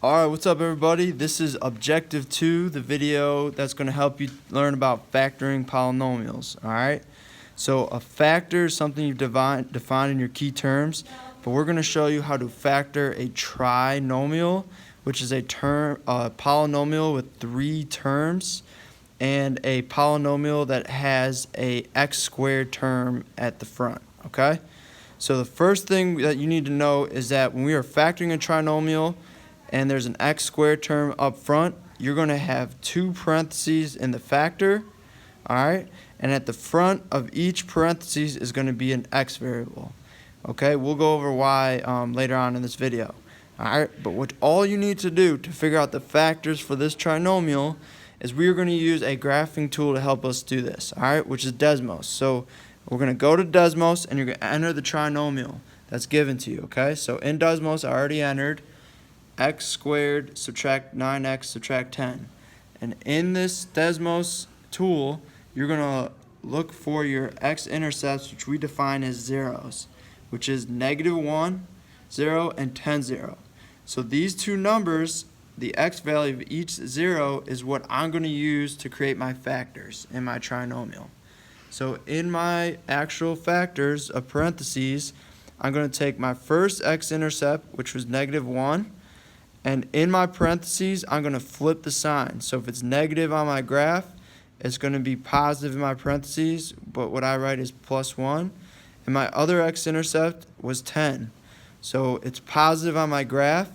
Alright, what's up everybody? This is Objective 2, the video that's going to help you learn about factoring polynomials. Alright, so a factor is something you've defined in your key terms, but we're going to show you how to factor a trinomial, which is a polynomial with 3 terms, and a polynomial that has a x squared term at the front. Okay, so the first thing that you need to know is that when we are factoring a trinomial and there's an x squared term up front, you're going to have 2 parentheses in the factor, alright? And at the front of each parentheses is going to be an x variable. Okay, we'll go over why later on in this video. Alright, but all you need to do to figure out the factors for this trinomial is we are going to use a graphing tool to help us do this, alright, which is Desmos. So we're going to go to Desmos and you're going to enter the trinomial that's given to you, okay? So in Desmos, I already entered x squared subtract 9x subtract 10. And in this Desmos tool, you're going to look for your x-intercepts, which we define as zeros, which is -1, 0, and 10, 0. So these two numbers, the x value of each 0, is what I'm going to use to create my factors in my trinomial. So in my actual factors of parentheses, I'm going to take my first x-intercept, which was -1, and in my parentheses, I'm going to flip the sign. So if it's negative on my graph, it's going to be positive in my parentheses, but what I write is +1. And my other x-intercept was 10. So it's positive on my graph.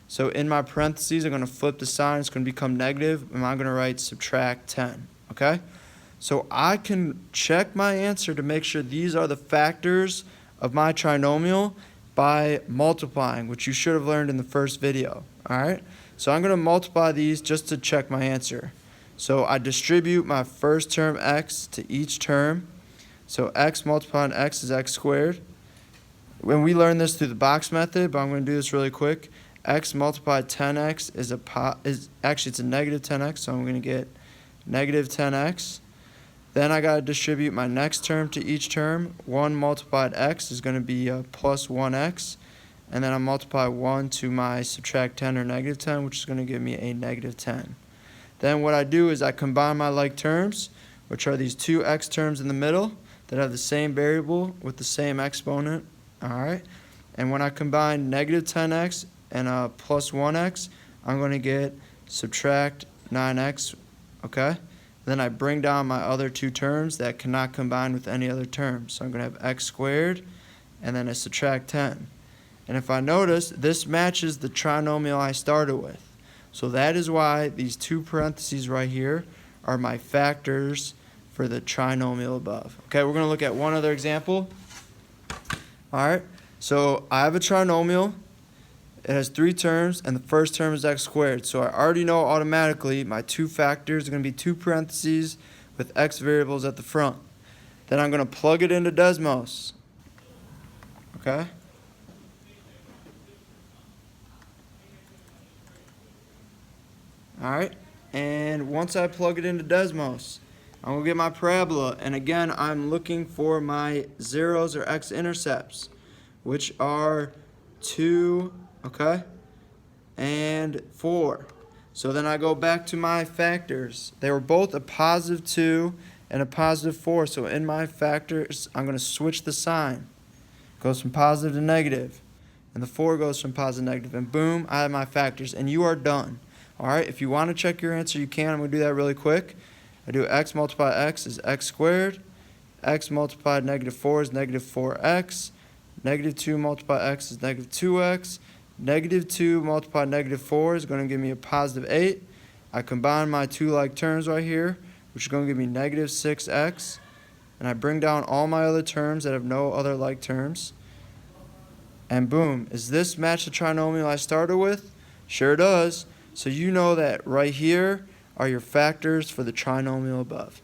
So in my parentheses, I'm going to flip the sign. It's going to become negative, and I'm going to write subtract 10. Okay? So I can check my answer to make sure these are the factors of my trinomial by multiplying, which you should have learned in the first video. Alright, so I'm going to multiply these just to check my answer. So I distribute my first term x to each term. So x multiplied x is x squared. When we learned this through the box method, but I'm going to do this really quick. X multiplied 10x is it's a negative 10x, so I'm going to get negative 10x. Then I got to distribute my next term to each term. 1 multiplied x is going to be plus 1x. And then I multiply 1 to my subtract 10 or negative 10, which is going to give me a negative 10. Then what I do is I combine my like terms, which are these 2 x terms in the middle that have the same variable with the same exponent. Alright, and when I combine negative 10x and plus 1x, I'm going to get subtract 9x, okay? Then I bring down my other 2 terms that cannot combine with any other terms. So I'm going to have x squared and then I subtract 10. And if I notice, this matches the trinomial I started with. So that is why these 2 parentheses right here are my factors for the trinomial above. Okay, we're going to look at one other example. Alright, so I have a trinomial. It has 3 terms, and the first term is x squared. So I already know automatically my 2 factors are going to be 2 parentheses with x variables at the front. Then I'm going to plug it into Desmos. Okay? Alright, and once I plug it into Desmos, I'm going to get my parabola, and again I'm looking for my zeros or x-intercepts, which are 2, okay, and 4. So then I go back to my factors. They were both a positive 2 and a positive 4, so in my factors I'm going to switch the sign. It goes from positive to negative, and the 4 goes from positive to negative, and boom, I have my factors, and you are done. Alright, if you want to check your answer, you can. I'm going to do that really quick. I do x multiplied x is x squared. X multiplied negative 4 is negative 4x. Negative 2 multiplied x is negative 2x. Negative 2 multiplied negative 4 is going to give me a positive 8. I combine my 2 like terms right here, which is going to give me negative 6x. And I bring down all my other terms that have no other like terms. And boom, does this match the trinomial I started with? Sure does. So you know that right here are your factors for the trinomial above.